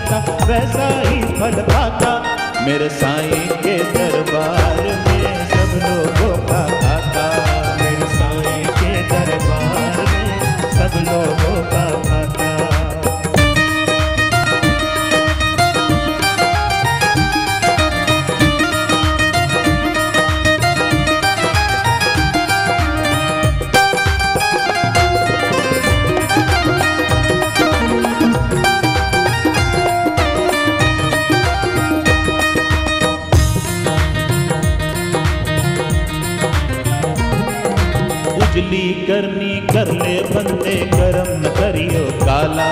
करता वैसा ही फल पाता। मेरे साईं के दरबार में सब लोगों का खाता। मेरे साईं के दरबार में सब लोगों का खाता। उजली करनी कर ले बंदे करम न करियो काला।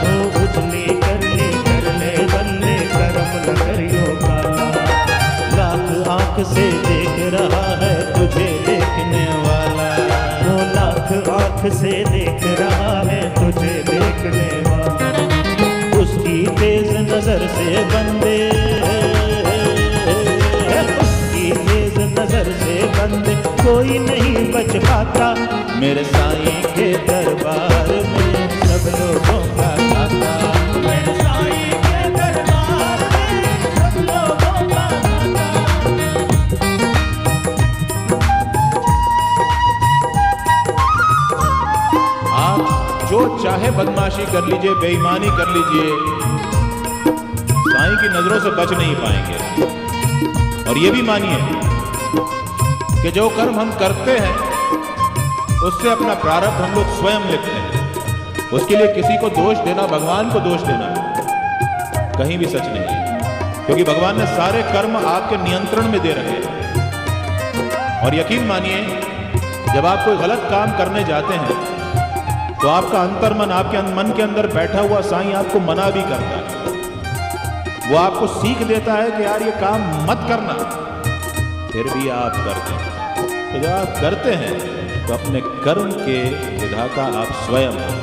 ओ उजली करनी कर ले बंदे करम न करियो काला। लाख आंख से देख रहा है तुझे देखने वाला। वो लाख आंख से देख रहा है तुझे देखने वाला। उसकी तेज नजर से बंदे, उसकी तेज नजर से बंदे कोई नहीं बच पाता। मेरे साईं के दरबार में सब लोगों का खाता। मेरे साईं के दरबार में सब लोगों का खाता। आप जो चाहे बदमाशी कर लीजिए, बेईमानी कर लीजिए, साईं की नजरों से बच नहीं पाएंगे। और ये भी मानिए कि जो कर्म हम करते हैं उससे अपना प्रारब्ध हम लोग स्वयं लिखते हैं। उसके लिए किसी को दोष देना, भगवान को दोष देना कहीं भी सच नहीं है, क्योंकि भगवान ने सारे कर्म आपके नियंत्रण में दे रखे हैं। और यकीन मानिए, जब आप कोई गलत काम करने जाते हैं तो आपका अंतर्मन, आपके मन के अंदर बैठा हुआ साईं आपको मना भी करता है। वो आपको सीख देता है कि यार ये काम मत करना, फिर भी आप करते हैं। तो जब आप करते हैं तो अपने कर्म के विधाता आप स्वयं हैं।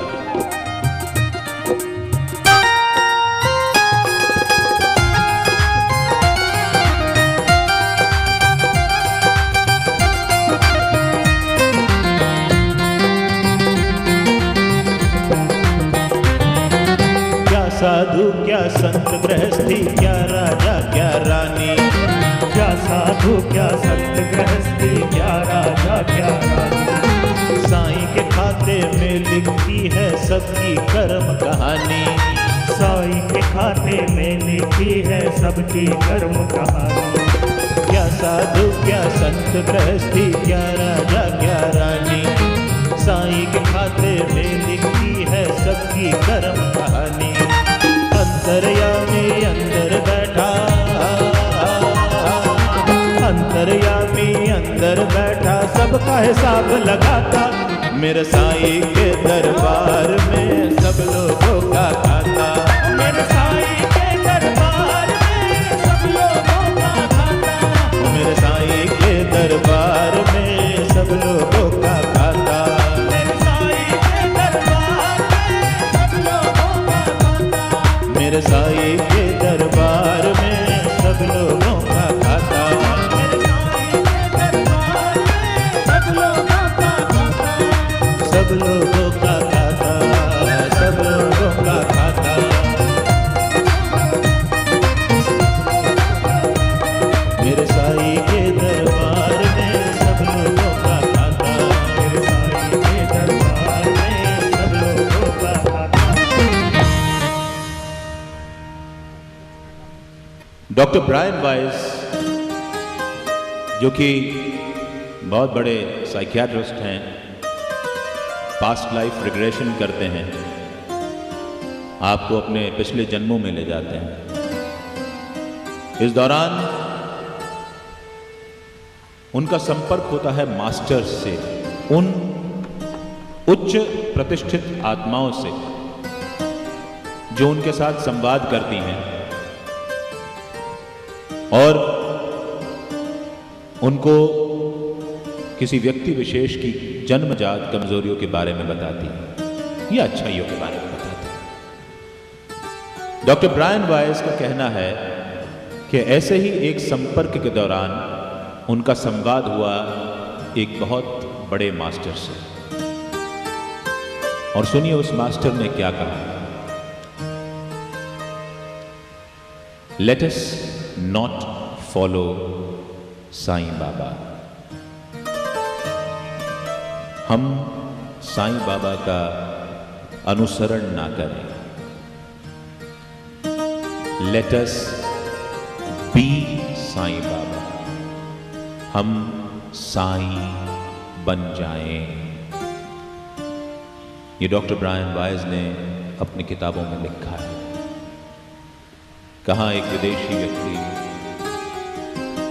क्या साधु क्या संत गृहस्थी, क्या राजा क्या रानी। क्या साधु क्या संत गृहस्थी, क्या राजा क्या रानी। साईं के खाते में लिखी है सबकी कर्म कहानी। साईं के खाते में लिखी है सबकी कर्म कहानी। क्या साधु क्या संत गृहस्थी, क्या राजा क्या रानी। साईं के खाते में लिखी है सबकी कर्म कहानी। अंतर्यामी अंदर बैठा, अंतर्यामी अंदर बैठा सबका हिसाब लगाता। मेरे साईं के दरबार में सब लोगों का खाता। मेरे साईं के दरबार में सब लोगों का खाता। मेरे साईं के दरबार में सब लोगों का खाता। मेरे साईं के दरबार में सब लोगों का खाता। मेरे साईं के दरबार में सब लोगों का खाता। सब लोगों का खाता, सब लोगों का खाता। मेरे साईं के दरबार में सब लोगों का खाता। मेरे साईं के दरबार में सब लोगों का खाता। डॉक्टर ब्रायन वाइस, जो कि बहुत बड़े साइकियाट्रिस्ट हैं, पास्ट लाइफ रिग्रेशन करते हैं, आपको अपने पिछले जन्मों में ले जाते हैं। इस दौरान उनका संपर्क होता है मास्टर्स से, उन उच्च प्रतिष्ठित आत्माओं से जो उनके साथ संवाद करती हैं और उनको किसी व्यक्ति विशेष की जन्मजात कमजोरियों के बारे में बताती है या अच्छाइयों के बारे में बताती है। डॉक्टर ब्रायन वाइस का कहना है कि ऐसे ही एक संपर्क के दौरान उनका संवाद हुआ एक बहुत बड़े मास्टर से, और सुनिए उस मास्टर ने क्या कहा। Let us not follow Sai Baba. हम साईं बाबा का अनुसरण ना करें। Let us be Sai Baba. हम साईं बन जाएं। ये डॉक्टर ब्रायन वाइज ने अपनी किताबों में लिखा है। कहाँ एक विदेशी व्यक्ति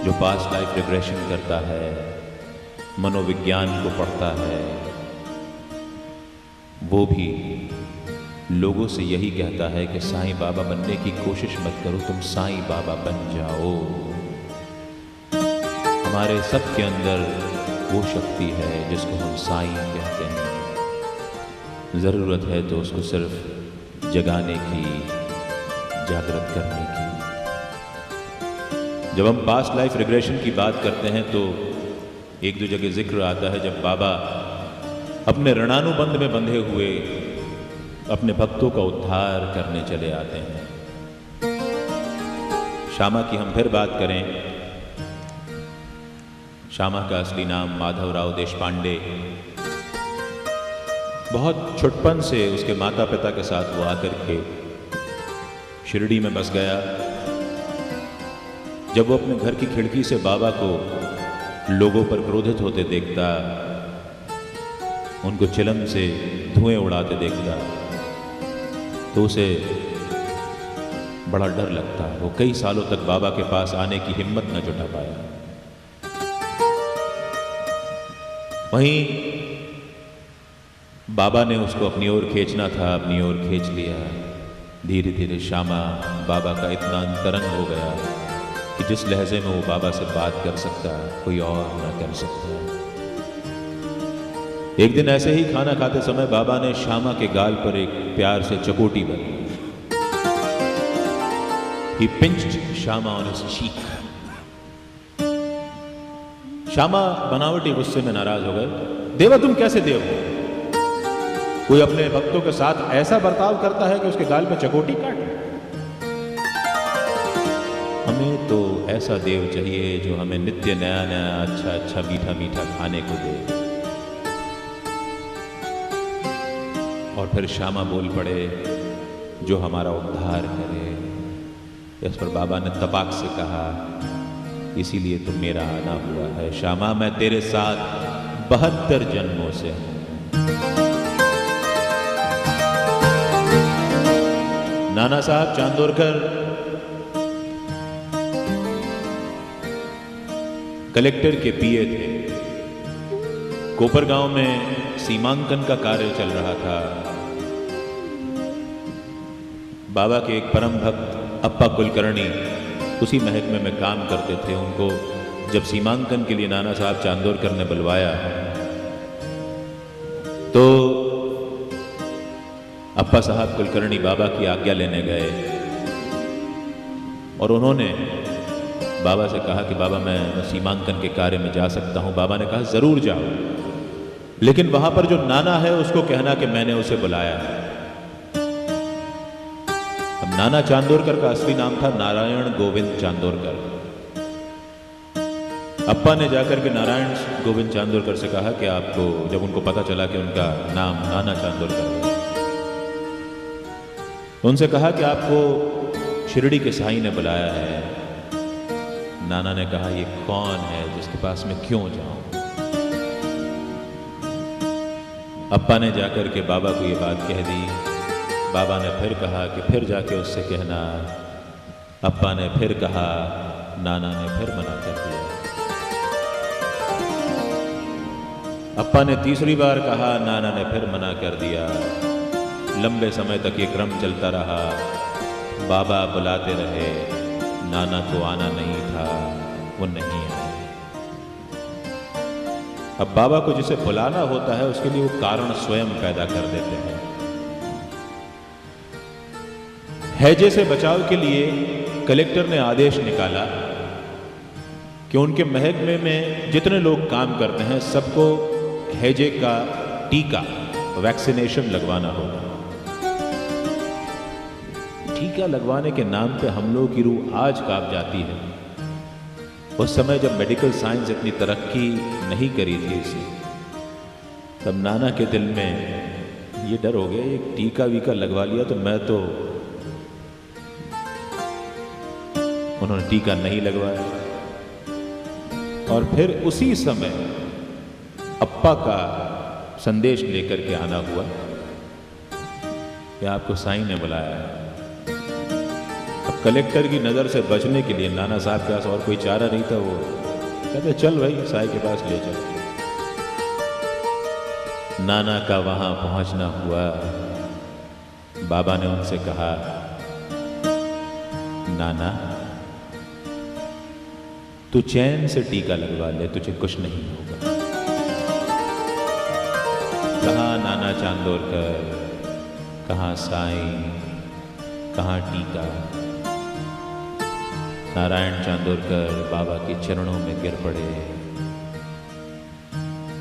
जो पास्ट लाइफ रिग्रेशन करता है, मनोविज्ञान को पढ़ता है, वो भी लोगों से यही कहता है कि साईं बाबा बनने की कोशिश मत करो, तुम साईं बाबा बन जाओ। हमारे सब के अंदर वो शक्ति है जिसको हम साईं कहते हैं। ज़रूरत है तो उसको सिर्फ जगाने की, जागृत करने की। जब हम पास्ट लाइफ रिग्रेशन की बात करते हैं तो एक दो जगह जिक्र आता है जब बाबा अपने ऋणानुबंध में बंधे हुए अपने भक्तों का उद्धार करने चले आते हैं। श्यामा की हम फिर बात करें। श्यामा का असली नाम माधवराव देशपांडे। बहुत छुटपन से उसके माता पिता के साथ वो आकर के शिरडी में बस गया। जब वो अपने घर की खिड़की से बाबा को लोगों पर क्रोधित होते देखता, उनको चिलम से धुएं उड़ाते देखता, तो उसे बड़ा डर लगता। वो कई सालों तक बाबा के पास आने की हिम्मत न जुटा पाया। वहीं बाबा ने उसको अपनी ओर खींचना था, अपनी ओर खींच लिया। धीरे धीरे श्यामा बाबा का इतना अंतरंग हो गया कि जिस लहजे में वो बाबा से बात कर सकता, कोई और न कर सकता। एक दिन ऐसे ही खाना खाते समय बाबा ने श्यामा के गाल पर एक प्यार से चकोटी बनी। He pinched Shyama on his cheek. Shyama बनावटी गुस्से में नाराज हो गए। देवा तुम कैसे देव हो? कोई अपने भक्तों के साथ ऐसा बर्ताव करता है कि उसके गाल पे चकोटी काटे? हमें तो ऐसा देव चाहिए जो हमें नित्य नया नया अच्छा अच्छा मीठा मीठा खाने को दे। और फिर श्यामा बोल पड़े, जो हमारा उद्धार करे। इस पर बाबा ने तपाक से कहा, इसीलिए तो मेरा आना हुआ है श्यामा, मैं तेरे साथ 72 जन्मों से हूं। नाना साहब चांदोरकर कलेक्टर के पीए थे। कोपरगांव में सीमांकन का कार्य चल रहा था। बाबा के एक परम भक्त अप्पा कुलकर्णी उसी महकमे में काम करते थे। उनको जब सीमांकन के लिए नाना साहब चांदोरकर ने बुलवाया तो अप्पा साहब कुलकर्णी बाबा की आज्ञा लेने गए और उन्होंने बाबा से कहा कि बाबा मैं सीमांकन के कार्य में जा सकता हूं। बाबा ने कहा जरूर जाओ, लेकिन वहां पर जो नाना है उसको कहना कि मैंने उसे बुलाया है। अब नाना चांदोरकर का असली नाम था नारायण गोविंद चांदोरकर। अप्पा ने जाकर के नारायण गोविंद चांदोरकर से कहा कि आपको, जब उनको पता चला कि उनका नाम नाना चांदोरकर है, उनसे कहा कि आपको शिरडी के साईं ने बुलाया है। नाना ने कहा ये कौन है जिसके पास मैं क्यों जाऊं? अप्पा ने जाकर के बाबा को ये बात कह दी। बाबा ने फिर कहा कि फिर जाके उससे कहना। अप्पा ने फिर कहा, नाना ने फिर मना कर दिया। अप्पा ने तीसरी बार कहा, नाना ने फिर मना कर दिया। लंबे समय तक ये क्रम चलता रहा। बाबा बुलाते रहे, नाना को आना नहीं था, वो नहीं आए। अब बाबा को जिसे बुलाना होता है उसके लिए वो कारण स्वयं पैदा कर देते हैं। हैजे से बचाव के लिए कलेक्टर ने आदेश निकाला कि उनके महकमे में जितने लोग काम करते हैं सबको हैजे का टीका, वैक्सीनेशन लगवाना होगा। ठीक टीका लगवाने के नाम पे हम लोगों की रूह आज कांप जाती है। उस समय जब मेडिकल साइंस इतनी तरक्की नहीं करी थी इसे, तब नाना के दिल में ये डर हो गया, एक टीका वीका लगवा लिया तो मैं तो, उन्होंने टीका नहीं लगवाया। और फिर उसी समय अप्पा का संदेश लेकर के आना हुआ कि आपको साईं ने बुलाया है। अब कलेक्टर की नज़र से बचने के लिए नाना साहब के पास और कोई चारा नहीं था। वो कहते चल भाई साईं के पास ले चल। नाना का वहां पहुंचना हुआ। बाबा ने उनसे कहा, नाना तू चैन से टीका लगवा ले, तुझे कुछ नहीं होगा। कहाँ नाना चांदोरकर, कहाँ साईं, कहाँ टीका। नारायण चांदोरकर बाबा के चरणों में गिर पड़े।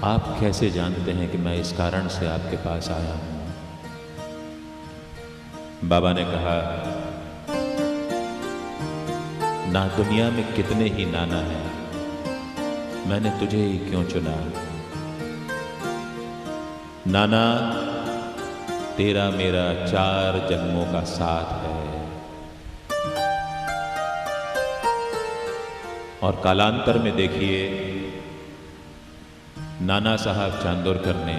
आप कैसे जानते हैं कि मैं इस कारण से आपके पास आया हूं? बाबा ने कहा, ना दुनिया में कितने ही नाना हैं, मैंने तुझे ही क्यों चुना। नाना तेरा मेरा 4 जन्मों का साथ है। और कालांतर में देखिए, नाना साहब चांदोरकर ने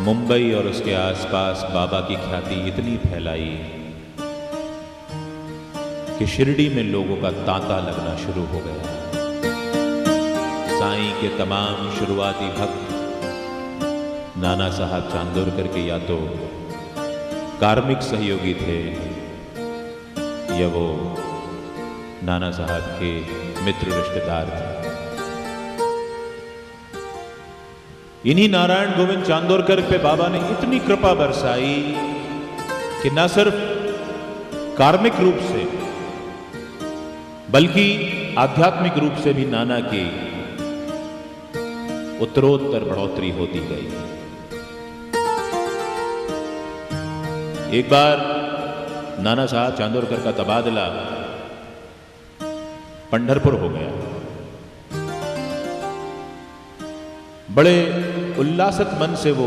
मुंबई और उसके आसपास बाबा की ख्याति इतनी फैलाई कि शिरडी में लोगों का तांता लगना शुरू हो गया। साईं के तमाम शुरुआती भक्त नाना साहब चांदोरकर के या तो कार्मिक सहयोगी थे या वो नाना साहब के मित्र रिश्तेदार थे। इन्हीं नारायण गोविंद चांदोरकर पे बाबा ने इतनी कृपा बरसाई कि न सिर्फ कार्मिक रूप से बल्कि आध्यात्मिक रूप से भी नाना की उत्तरोत्तर बढ़ोतरी होती गई। एक बार नाना साहब चांदोरकर का तबादला पंढरपुर हो गया। बड़े उल्लासित मन से वो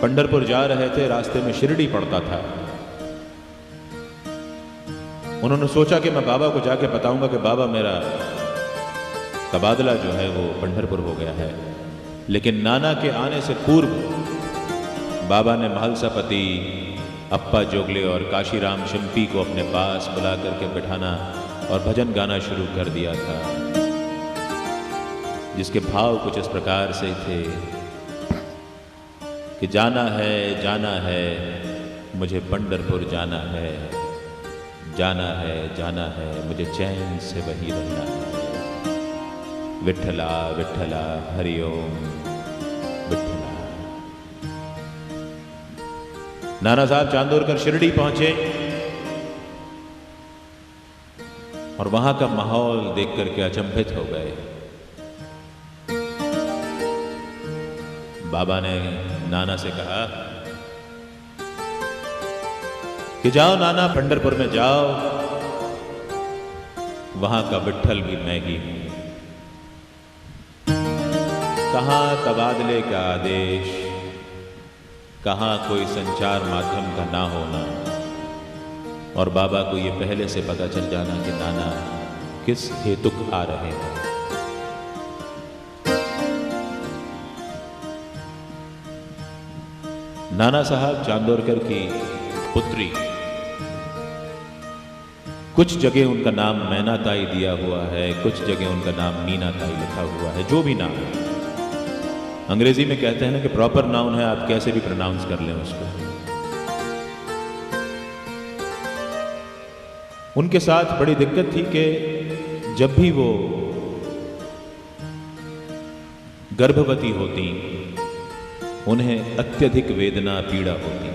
पंढरपुर जा रहे थे। रास्ते में शिरडी पड़ता था। उन्होंने सोचा कि मैं बाबा को जाके बताऊंगा कि बाबा मेरा तबादला जो है वो पंढरपुर हो गया है। लेकिन नाना के आने से पूर्व बाबा ने महलसापति अप्पा जोगले और काशीराम शिंपी को अपने पास बुला करके बिठाना और भजन गाना शुरू कर दिया था, जिसके भाव कुछ इस प्रकार से थे कि जाना है मुझे पंढरपुर जाना है, जाना है मुझे चैन से वही रहना है। विठ्ठला विठ्ठला हरिओम विठ्ठला। नाना साहब चांदोरकर शिरडी पहुंचे और वहां का माहौल देख करके अचंभित हो गए। बाबा ने नाना से कहा कि जाओ नाना, पंढरपुर में जाओ, वहां का विठ्ठल भी मैं ही हूं। कहां तबादले का आदेश, कहां कोई संचार माध्यम का ना होना, और बाबा को यह पहले से पता चल जाना कि नाना किस हेतुक आ रहे हैं। नाना साहब चांदोरकर की पुत्री, कुछ जगह उनका नाम मैना ताई दिया हुआ है, कुछ जगह उनका नाम मीना ताई लिखा हुआ है। जो भी नाम है, अंग्रेजी में कहते हैं ना कि प्रॉपर नाउन है, आप कैसे भी प्रोनाउंस कर लें उसको। उनके साथ बड़ी दिक्कत थी कि जब भी वो गर्भवती होती उन्हें अत्यधिक वेदना पीड़ा होती।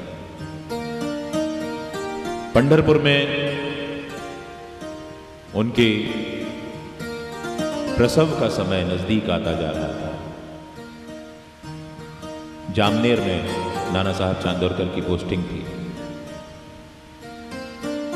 पंढरपुर में उनके प्रसव का समय नजदीक आता जा रहा था। जामनेर में नाना साहब चांदोरकर की पोस्टिंग थी।